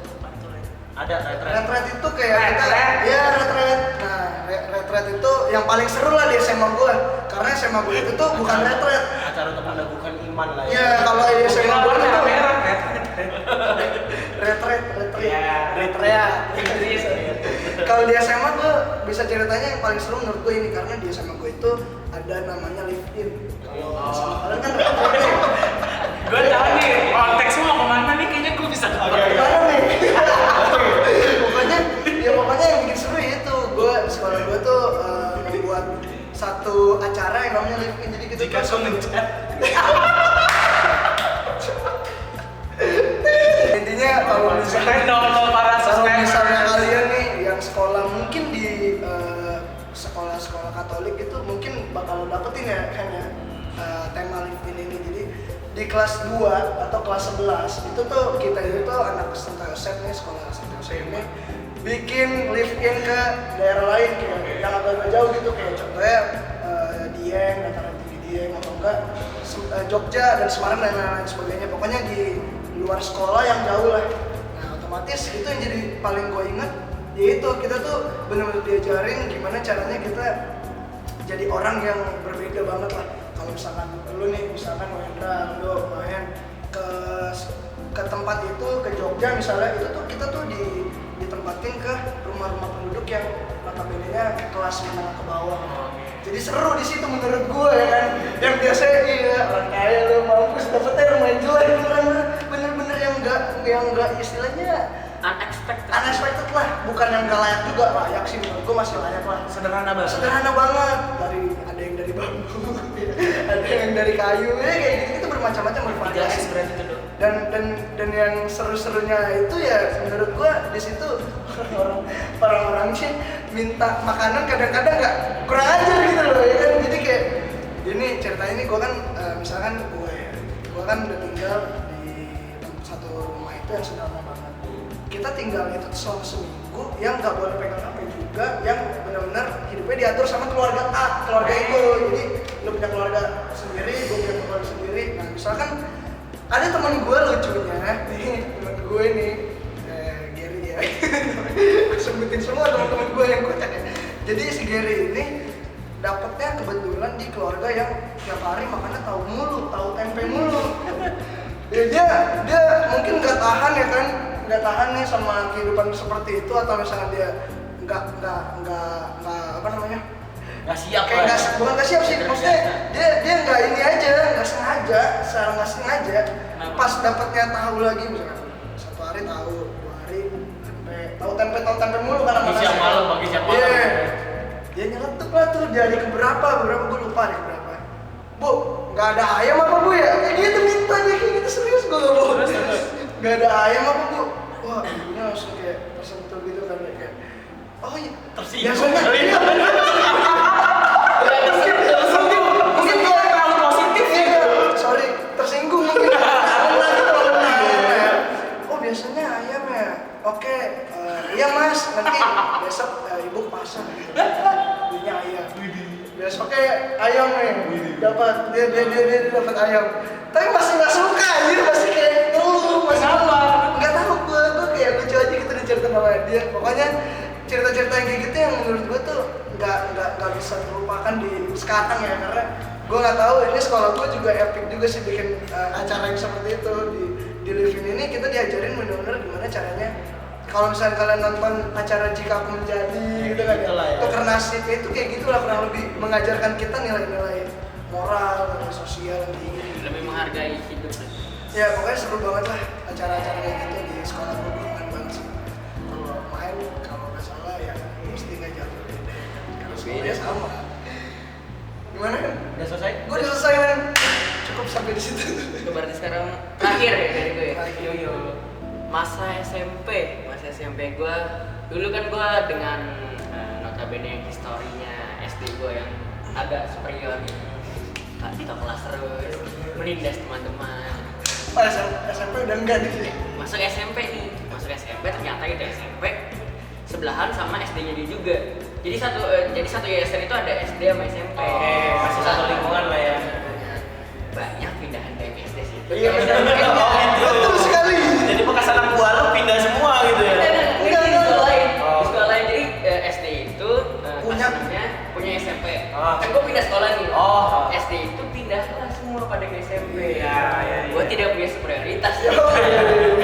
[SPEAKER 4] Ada
[SPEAKER 1] Retret itu kayak kita, ya retret. Nah, retret itu yang paling seru lah di SMA gue. Karena SMA gue itu tuh bukan retret.
[SPEAKER 4] acara untuk meneguhkan iman lah ya.
[SPEAKER 1] Ya kalau di SMA gue itu
[SPEAKER 3] merah.
[SPEAKER 1] retret.
[SPEAKER 3] Ya,
[SPEAKER 1] retret. Kalau di SMA gue bisa ceritanya yang paling seru menurut gue ini, karena di SMA gue itu ada namanya live in. Kalau sama kalian kan retret.
[SPEAKER 3] Gue tahu nih, konteks mau kemana nih, kayaknya gue bisa
[SPEAKER 1] Gimana nih? pokoknya yang bikin seru itu sekolah gue tuh membuat satu acara yang namanya live in. Jadi kita
[SPEAKER 3] Jika kau mencat.
[SPEAKER 1] intinya kalau misalnya kalian nih yang sekolah mungkin di sekolah-sekolah Katolik itu mungkin bakal dapetin ya kan ya tema live in ini. Jadi di kelas 2 atau kelas 11 itu tuh kita itu anak Santo Yosef nih, sekolah Santo Yosef ini bikin live in ke daerah lain kayak yang agak jauh gitu, kayak contohnya Dieng, dataran tinggi Dieng, atau enggak Jogja dan Semarang dan lain-lain sebagainya. Pokoknya di luar sekolah yang jauh lah. Nah otomatis itu yang jadi paling gue inget, yaitu kita tuh benar-benar diajarin gimana caranya kita jadi orang yang berbeda banget lah. Kalau misalkan lu nih, misalkan Wendra, lu main ke tempat itu, ke Jogja misalnya, itu tuh kita tuh ditempatin ke rumah-rumah penduduk yang notabene-nya kelas menengah ke bawah. Jadi seru di situ menurut gue ya kan. Yang biasanya iya orang kaya lu mampus dapetnya rumah yang jelek, bener-bener yang enggak istilahnya unexpected lah, bukan yang enggak layak juga, layak sih menurut gue, masih layak lah.
[SPEAKER 3] Sederhana
[SPEAKER 1] Banget. Ada yang dari bambu, ada yang dari kayu, ya kayak gitu, itu bermacam-macam, bervariasi. Dan yang seru-serunya itu ya menurut gua di situ orang-orang sih minta makanan kadang-kadang nggak kurang ajar gitu loh ya kan. Jadi kayak ini ceritanya ini gua kan misalkan gua kan udah tinggal di satu rumah itu yang sederhana banget. Kita tinggal itu selama seminggu, yang nggak boleh pegang HP juga, yang benar-benar hidupnya diatur sama keluarga A, keluarga itu. Jadi lu punya keluarga sendiri, gue punya keluarga sendiri. Nah misalkan ada teman gue lucunya nih, teman gue nih Gary ya. Gue sebutin semua teman-teman gue yang kocak ya. Jadi si Gary ini dapetnya kebetulan di keluarga yang tiap hari makannya tahu mulu, tahu tempe mulu. Ya, dia mungkin nggak tahan ya kan, nggak tahan nih sama kehidupan seperti itu, atau misalnya dia nggak apa namanya,
[SPEAKER 4] Nggak siap
[SPEAKER 1] kayak
[SPEAKER 4] lah.
[SPEAKER 1] bukan nggak siap sih, maksudnya dia nggak ini aja, nggak sengaja, secara nggak sengaja. Pas dapatnya tahu lagi misalkan satu hari tahu, 2 hari tahu tempe mulu karena
[SPEAKER 4] Pagi siang malam, pagi siang malam.
[SPEAKER 1] Iya. Dia nyeletuk lah tuh di hari keberapa gue lupa deh berapa. Bu, nggak ada ayam apa bu ya? Kayak gitu minta dia kayak gitu, serius gue nggak bohong. Nggak ada ayam apa bu? Wah ibunya langsung kayak tersentuh gitu kan ya, kayak oh iya
[SPEAKER 4] Tersinggung
[SPEAKER 1] biasanya
[SPEAKER 4] kali.
[SPEAKER 1] iya. Mungkin dia
[SPEAKER 3] terlalu positif
[SPEAKER 1] iya, sorry tersinggung mungkin. Karena gitu ya. Oh biasanya ayam ya. Oke, iya mas, nanti besok ibu ke pasar. Belinya ayam. Besoknya ayam nih, dapat dia dapat ayam. Tapi masih nggak suka, anjir, masih kayak ngeluh, masih nggak tahu gue kayak lucu aja gitu cerita sama dia. Pokoknya cerita-cerita yang kayak gitu yang menurut gue tuh nggak bisa terlupakan di sekarang ya, karena gue nggak tahu ini sekolah gue juga epic juga sih bikin acara yang seperti itu di Livin ini. Kita diajarin benar-benar gimana caranya. Kalau misalnya kalian nonton acara Jika Aku Menjadi gitu kan
[SPEAKER 4] Itulah ya.
[SPEAKER 1] Tuker Nasib itu kayak gitulah, kurang lebih mengajarkan kita nilai-nilai moral, nilai sosial gitu.
[SPEAKER 2] Lebih menghargai hidup.
[SPEAKER 1] Ya pokoknya seru banget lah acara-acara kayak gitu di sekolah gue, keren banget sih. Kalau main kalau nggak salah ya mesti nggak jauh beda karena sekolahnya sama. Gimana kan?
[SPEAKER 4] Udah selesai?
[SPEAKER 1] Gue udah selesai kan? Cukup sampai di situ.
[SPEAKER 2] Itu berarti sekarang terakhir ya dari gue.
[SPEAKER 1] Terakhir.
[SPEAKER 2] Yo. Masa SMP gue dulu kan gue dengan notabene historinya SD gue yang agak superior gitu. Kita kelas terus menindas teman-teman.
[SPEAKER 1] Oh SMP udah enggak nih.
[SPEAKER 2] Masuk SMP ternyata itu SMP sebelahan sama SD-nya dia juga. Jadi satu yayasan itu ada SD sama SMP.
[SPEAKER 4] Masih satu lingkungan lah ya.
[SPEAKER 2] Banyak pindahan dari SD sih.
[SPEAKER 1] Iya betul sekali.
[SPEAKER 4] Jadi bekas anak buah lu pindah semua gitu ya?
[SPEAKER 2] Di sekolah lain. Jadi SD itu punya SMP.
[SPEAKER 4] Oh.
[SPEAKER 2] Kan gue pindah sekolah nih.
[SPEAKER 4] Oh.
[SPEAKER 2] SD itu pindahlah semua pada ke SMP.
[SPEAKER 4] Iya.
[SPEAKER 2] Gue tidak punya superioritas.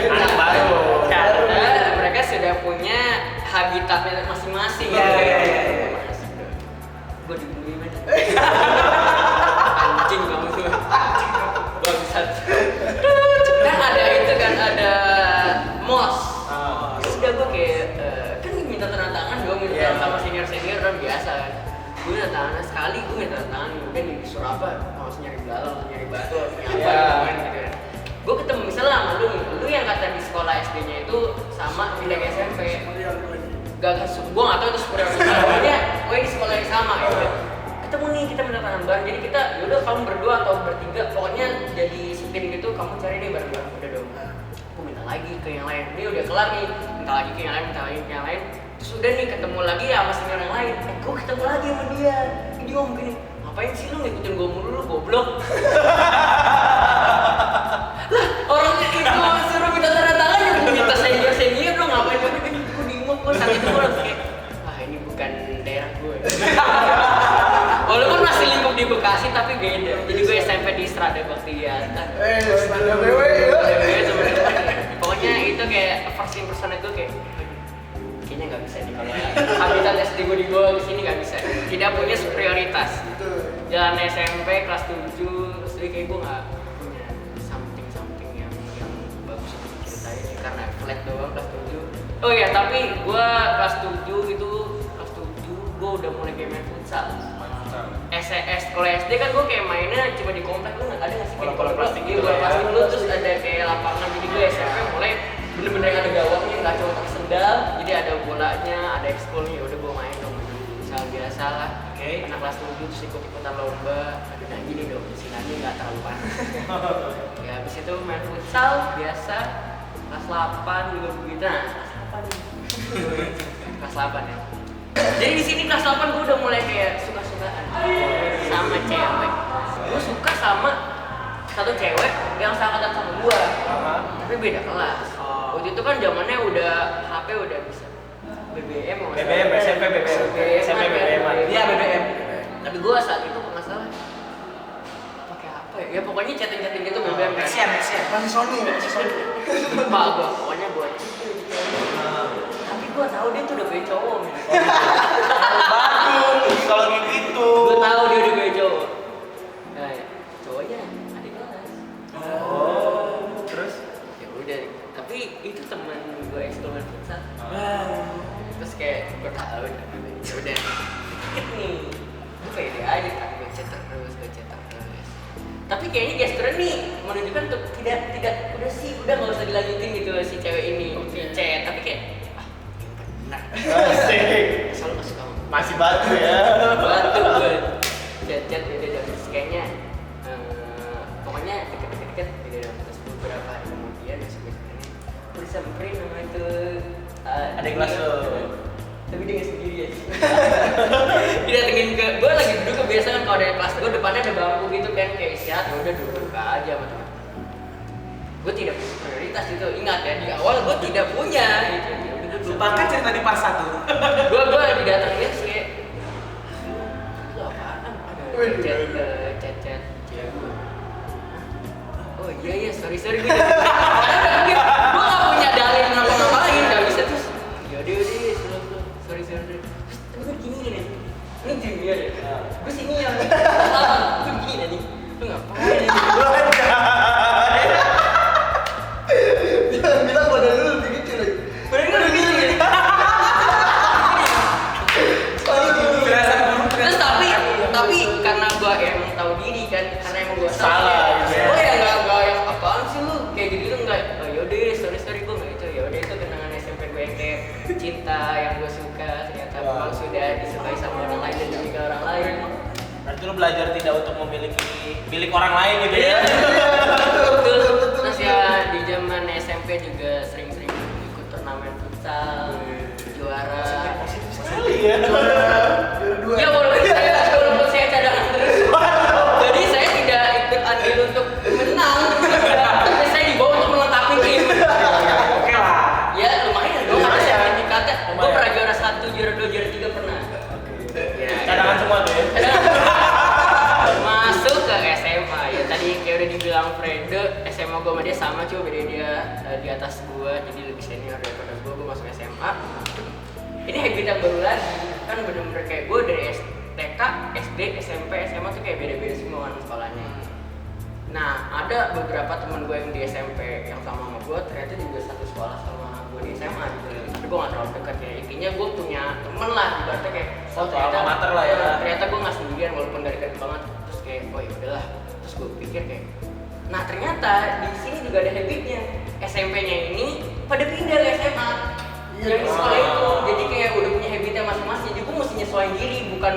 [SPEAKER 4] Anak baru.
[SPEAKER 2] Karena mereka sudah punya habitatnya masing-masing.
[SPEAKER 4] Iya.
[SPEAKER 2] Gue dibully banget. Anjing kamu tuh. Bangsat. Kan ada MOS. Terus udah gue kayak kan minta tanda tangan dong, minta sama senior kan biasa kan. Gue minta tangan sekali, gue minta tanda tangan mungkin disuruh apa, harus nyari belalang, nyari batu, nyari apa gitu kan. Gue ketemu misalnya sama lu yang kata di sekolah SD-nya itu sama pindah ke SMP. Gue nggak tahu itu superioritas. Pokoknya gue di sekolah yang sama gitu. Ketemu nih, kita minta tangan bareng. Jadi kita yaudah kamu berdua atau bertiga, pokoknya jadi supir gitu, kamu cari deh bareng-bareng. Udah dong. Aku minta lagi ke yang lain. Ini udah kelar nih, minta lagi ke yang lain. Terus udah nih ketemu lagi ya sama senior yang lain. Gue ketemu lagi sama dia. Dia ngomong gini, ngapain sih lu ngikutin gue mulu, lu goblok. Lah orangnya itu suruh minta tanda tangan ya minta senior dong, ngapain gue bingung. Gue saat itu gue langsung kayak, ini bukan daerah gue. Walaupun masih lingkup di Bekasi tapi beda. Jadi gue SMP di Strada Baktian.
[SPEAKER 1] Strada BW.
[SPEAKER 2] Pokoknya itu kayak first impression itu kayak kayaknya nggak bisa nih kalau habitat SD gue di gue kesini nggak bisa. Tidak punya superioritas. Jalan SMP kelas 7 terus dia kayak gue nggak punya something yang bagus untuk diceritain sih karena flat doang kelas 7. Oh iya tapi gue kelas 7 gue udah mulai kayak main futsal. Kalau SD kan gue kayak mainnya cuma di komplek, lu nggak ada nggak sih kayak
[SPEAKER 4] bola plastik
[SPEAKER 2] gitu bola plastik lu terus ada kayak lapangan. Jadi gue SMP mulai bener-bener ada gawangnya, nggak cuma pakai sendal, jadi ada bolanya, ada ekskulnya. Udah gue main dong futsal biasa lah. Anak kelas 7 terus ikut-ikutan lomba. Nah gini dong, di sini aja nggak terlalu panas. Ya habis itu main futsal biasa kelas 8 juga begitu. Nah kelas 8 ya. Jadi di sini kelas 8 gue udah mulai kayak suka-sukaan sama cewek. Gue suka sama satu cewek yang seangkatan sama gue, tapi beda kelas. Waktu itu kan zamannya udah HP udah bisa BBM,
[SPEAKER 4] SMP BBM.
[SPEAKER 3] Iya BBM.
[SPEAKER 2] Tapi gue saat itu kok nggak salah pakai apa ya? Ya pokoknya chatting gitu BBM kan.
[SPEAKER 3] Kasian.
[SPEAKER 1] Masih Sony.
[SPEAKER 2] Lupa gue, pokoknya gue tapi gue tahu dia tuh udah punya cowok.
[SPEAKER 4] Bagus kalau kayak gitu.
[SPEAKER 2] Gue tahu dia udah punya cowok. Nah, cowoknya adik kelas.
[SPEAKER 4] Terus?
[SPEAKER 2] Ya udah, tapi itu teman gue ekskul futsal. Terus kayak gue tahu, ya udah dikit nih. Gue kayak dia aja kan, gue chat terus. Tapi kayaknya gesturnya nih menunjukkan untuk tidak udah sih, udah nggak usah dilanjutin gitu si cewek ini chat. Tapi kayak benar.
[SPEAKER 4] Asik.
[SPEAKER 2] Selalu nggak suka sama gue.
[SPEAKER 4] Masih batu ya.
[SPEAKER 2] Batu gue chat udah terus kayaknya pokoknya deket terus beberapa hari kemudian besok-besoknya gue disamperin sama itu
[SPEAKER 4] Adik kelas lo.
[SPEAKER 2] tapi dia nggak sendiri aja. Dia datengin ke gue lagi duduk, kebiasaan kalau dari kelas gue depannya ada bangku gitu kan kayak istirahat, ya udah duduk aja sama teman. Gue tidak punya prioritas itu, ingat ya di awal gue tidak punya gitu.
[SPEAKER 3] Lupakan cerita di part 1.
[SPEAKER 2] Gue didatengin sih kayak lu apaan? Ada chat cewek gue. Oh iya sorry gue gue gak punya dalil ngapa-ngapain, gak bisa terus yaudah sorry tapi gue gini nih ini gini aja gue sini ya gue gini nih lu ngapain nih
[SPEAKER 1] Bilang badan lu lebih kecil lagi.
[SPEAKER 2] badan gue lebih kecil terus tapi karena gue emang tahu diri kan, karena emang gue
[SPEAKER 4] Salah gitu ya.
[SPEAKER 2] gue ya nggak yang apaan sih lu kayak gitu nggak, oh yaudah sorry gue nggak itu, yaudah itu kenangan SMP gue yang kayak cinta yang gue suka ternyata memang sudah disukai sama orang lain dan juga orang lain.
[SPEAKER 4] Berarti lu belajar tidak untuk memiliki milik orang lain gitu ya.
[SPEAKER 2] Betul. Terus ya di zaman SMP juga sering-sering ikut turnamen futsal, juara.
[SPEAKER 4] Sekali ya.
[SPEAKER 1] Juara 2.
[SPEAKER 2] Ya walaupun saya cadangan terus. Jadi saya tidak ikut andil untuk menang. Tapi saya dibawa untuk melengkapi tim.
[SPEAKER 3] Oke lah.
[SPEAKER 2] Ya lumayan dong.
[SPEAKER 4] Iya,
[SPEAKER 2] Karena
[SPEAKER 4] iya.
[SPEAKER 2] saya dikata, gue
[SPEAKER 4] Lumayan.
[SPEAKER 2] pernah juara 1, juara 2, juara 3 pernah. Ya,
[SPEAKER 4] Cadangan semua tuh ya.
[SPEAKER 2] Masuk ke SMA ya, tadi kayak udah dibilang Fredo, SMA gue sama dia sama, cuma beda dia di atas gue, jadi lebih senior daripada gue masuk SMA. Ini habit yang baru lagi, kan bener-bener kayak gue dari TK, SD, SMP, SMA tuh kayak beda-beda semua kan sekolahnya. Nah ada beberapa temen gue yang di SMP yang sama gue, ternyata juga satu sekolah sama gue di SMA gitu. Tapi gue gak terlalu dekat ya, intinya gue punya temen lah, ibaratnya kayak
[SPEAKER 4] Satu alma mater lah ya.
[SPEAKER 2] Ternyata gue gak sendirian walaupun gak dekat banget. Terus kayak, oh yaudahlah. Terus gue pikir kayak, nah ternyata di sini juga ada habitnya. SMP-nya ini pada pindah ke SMA. Yang di sekolah itu, jadi kayak udah punya habitnya masing-masing. Jadi gue mesti nyesuaiin diri, bukan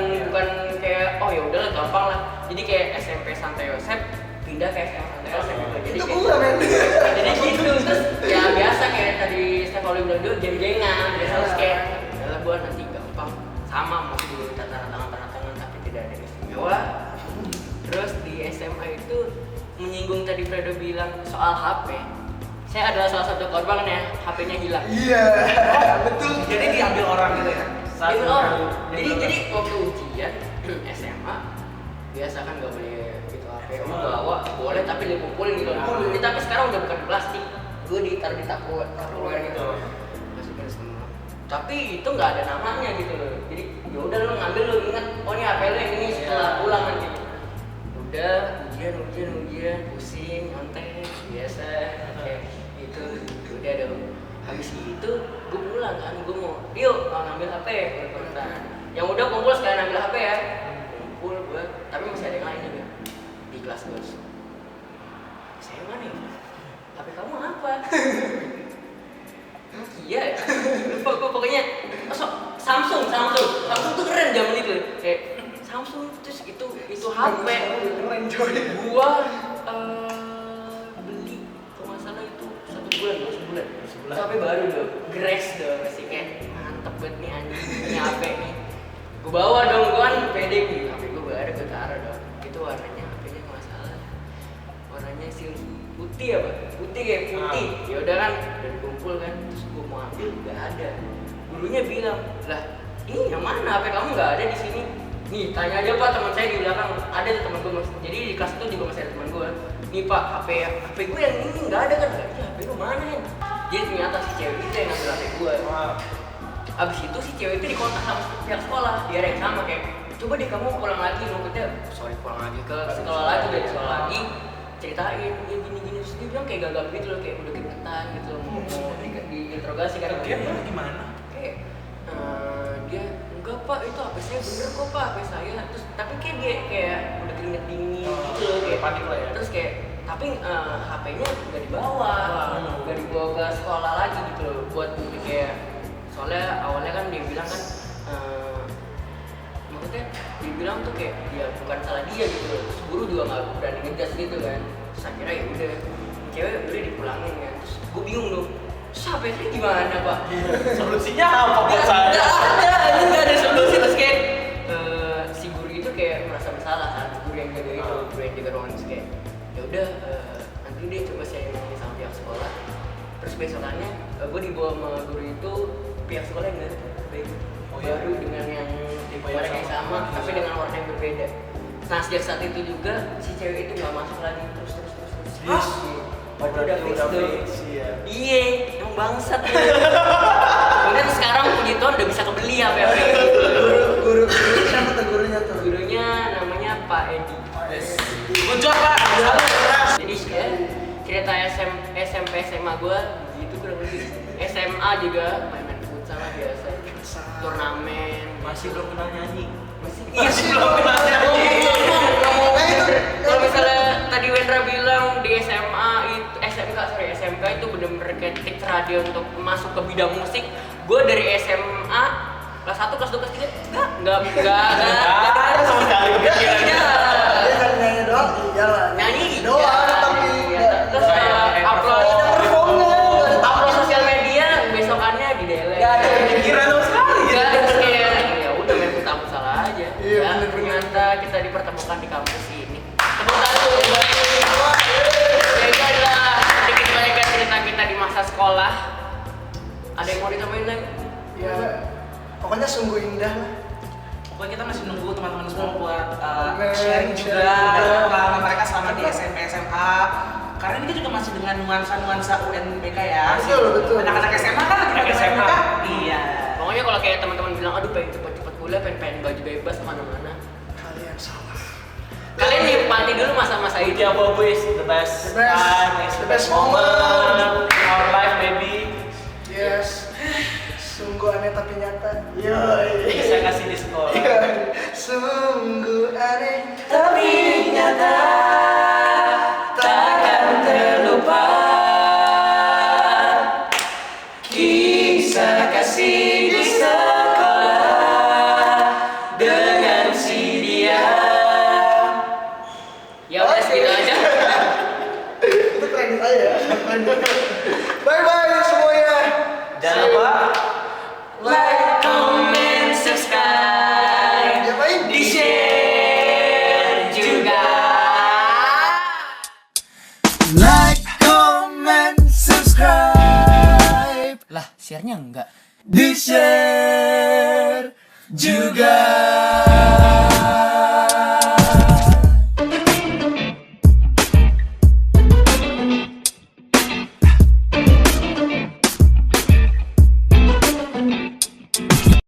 [SPEAKER 2] kayak, oh yaudahlah gampang lah. Jadi kayak SMP Santo Yosep pindah ke SMA Santo Yosep gitu. Jadi
[SPEAKER 1] Itu
[SPEAKER 2] kayak,
[SPEAKER 1] gua men.
[SPEAKER 2] jadi gitu. Terus ya biasa kayak tadi Steph Oli bilang dulu geng-gengan. Biasa terus kayak, yalah gue nanti gampang sama masih dulu tanda tangan tapi tidak ada istimewa. Terus di SMA itu menyinggung tadi Fredo bilang soal HP. Saya adalah salah satu korban ya, HP-nya hilang.
[SPEAKER 1] Iya, betul.
[SPEAKER 3] Jadi diambil orang gitu ya.
[SPEAKER 2] Diambil orang. Jadi waktu ujian SMA biasa kan nggak boleh gitu HP. Lu bawa boleh tapi dikumpulin gitu. Ini tapi sekarang udah bukan plastik. Gue ditaruh di tupperware gitu. Masukin semua. Tapi itu nggak ada namanya gitu loh. Jadi ya udah lu ngambil, lu ingat, oh ini HP lu yang ini setelah pulang nanti. Udah ujian pusing nyontek biasa kayak gitu. Udah dong. Habis itu gue pulang kan, gue mau ngambil HP bentar. Yang udah kumpul sekalian ambil HP ya. Kumpul gue, tapi masih ada yang lain juga di kelas gue. Saya mana nih? HP kamu apa? Iya ya. Pokoknya Samsung tuh keren zaman itu. Kayak Samsung terus itu HP.
[SPEAKER 1] Keren coy.
[SPEAKER 2] Gua beli kalau nggak salah itu 1 bulan. Tapi baru dong, Grace dong masih kayak mantep banget nih anjing, ini HP nih. Gua bawa dong, gua pede nih, HP gue gak ada, gue taruh dong. Itu warnanya HP-nya nggak salah, warnanya putih apa? Putih kayak putih. Ya udah kan, udah dikumpul kan, terus gue mau ambil nggak ada. Gurunya bilang, lah ini yang mana HP kamu nggak ada di sini? Nih tanya aja pak teman saya di belakang, ada tuh teman gue jadi di kelas itu juga masih ada teman gue. Nih pak HP gue yang ini nggak ada kan? Iya HP lu mana ya? Jadi ternyata si cewek itu yang ngambil HP gue. Abis itu si cewek itu dikontak sama pihak sekolah, dia yang sama kayak coba deh kamu pulang lagi, maksudnya pulang lagi ke sekolah lagi, dari sekolah lagi ceritain ya gini terus dia bilang kayak gagal gitu loh, kayak udah kegetan gitu loh, mau diinterogasi kan
[SPEAKER 3] Dia gimana?
[SPEAKER 2] kayak dia enggak pak itu HP saya bener kok pak HP saya, terus tapi kayak dia kayak udah keringet dingin gitu loh, kayak
[SPEAKER 4] panik lah ya.
[SPEAKER 2] terus kayak tapi HP-nya nggak dibawa ke sekolah lagi gitu loh, buat kayak soalnya awalnya kan dia bilang kan maksudnya dia bilang tuh kayak dia bukan salah dia gitu loh, terus guru juga nggak berani ngegas gitu kan, terus akhirnya ya udah cewek udah dipulangin kan, terus gue bingung dong, terus HP-nya gimana pak?
[SPEAKER 4] Solusinya apa buat saya?
[SPEAKER 2] Nggak ada solusi, terus kayak si guru itu kayak merasa bersalah kan, guru yang jaga itu, guru yang jaga ruangan, terus kayak ya udah nanti dia coba saya ngomongin sama pihak sekolah, terus besokannya gue dibawa sama guru itu pihak sekolah yang baru dengan yang tipe warna yang sama tapi dengan warna yang berbeda. Nah sejak saat itu juga si cewek itu nggak masuk lagi terus. Waduh udah fix tuh. Iya, emang bangsat. Kemudian sekarang puji Tuhan udah bisa kebeli ya PHP gitu.
[SPEAKER 1] Guru siapa tuh gurunya tuh?
[SPEAKER 2] Gurunya namanya Pak Edi.
[SPEAKER 3] Good job pak.
[SPEAKER 2] Jadi ya cerita SMP SMA gue gitu kurang lebih. SMA juga main futsal lah biasa. Turnamen.
[SPEAKER 4] Masih belum kenal nyanyi.
[SPEAKER 2] Masih belum kenal nyanyi. Kalau misalnya tadi Wendra bilang di SMK itu bener-bener kayak titik radio untuk masuk ke bidang musik. Gue dari SMA kelas 1, kelas 2, kelas 3 enggak
[SPEAKER 4] ada sama sekali kepikiran.
[SPEAKER 1] Dia kan nyanyi doang, iyalah.
[SPEAKER 2] Nyanyi
[SPEAKER 1] doang tapi
[SPEAKER 2] terus upload sosial media besokannya di delete.
[SPEAKER 3] Gak ada pikiran sama sekali.
[SPEAKER 2] Enggak, terus kayak ya udah main futsal aja.
[SPEAKER 1] Iya,
[SPEAKER 2] Ya
[SPEAKER 1] bener-bener.
[SPEAKER 2] ternyata kita dipertemukan di kampus ini. Tepuk tangan dulu buat ya itu adalah sedikit banyak cerita kita di masa sekolah. Ada yang mau ditambahin lagi?
[SPEAKER 1] ya pokoknya sungguh indah lah.
[SPEAKER 3] Pokoknya kita masih nunggu teman-teman semua buat
[SPEAKER 1] Amin.
[SPEAKER 3] sharing juga
[SPEAKER 1] Sharing.
[SPEAKER 3] pengalaman mereka selama di SMP SMA. Karena ini juga masih dengan nuansa-nuansa UNBK ya.
[SPEAKER 1] Betul.
[SPEAKER 3] Anak-anak SMA kan lagi pada
[SPEAKER 4] SMA.
[SPEAKER 3] UNBK. Iya.
[SPEAKER 2] Pokoknya kalau kayak teman-teman bilang aduh pengen cepet-cepet kuliah, pengen baju bebas kemana-mana.
[SPEAKER 1] Kalian salah.
[SPEAKER 2] Kalian nikmati dulu masa-masa itu.
[SPEAKER 4] Ujian Bobo is the best
[SPEAKER 1] The best.
[SPEAKER 4] time,
[SPEAKER 1] The best moment.
[SPEAKER 4] in our life baby.
[SPEAKER 1] Yes. Sungguh aneh tapi nyata.
[SPEAKER 4] Bisa kasih di sekolah.
[SPEAKER 1] Sungguh aneh
[SPEAKER 2] Tapi nyata takkan terlupa kisah kasih di sekolah dengan si dia. Ya udah segitu aja.
[SPEAKER 1] itu kredit aja. Bye bye semuanya.
[SPEAKER 4] Jangan lupa
[SPEAKER 2] Like, comment, subscribe,
[SPEAKER 1] Diapain?
[SPEAKER 2] di share juga.
[SPEAKER 1] Like, comment, subscribe.
[SPEAKER 2] Lah, share-nya enggak.
[SPEAKER 1] Di share.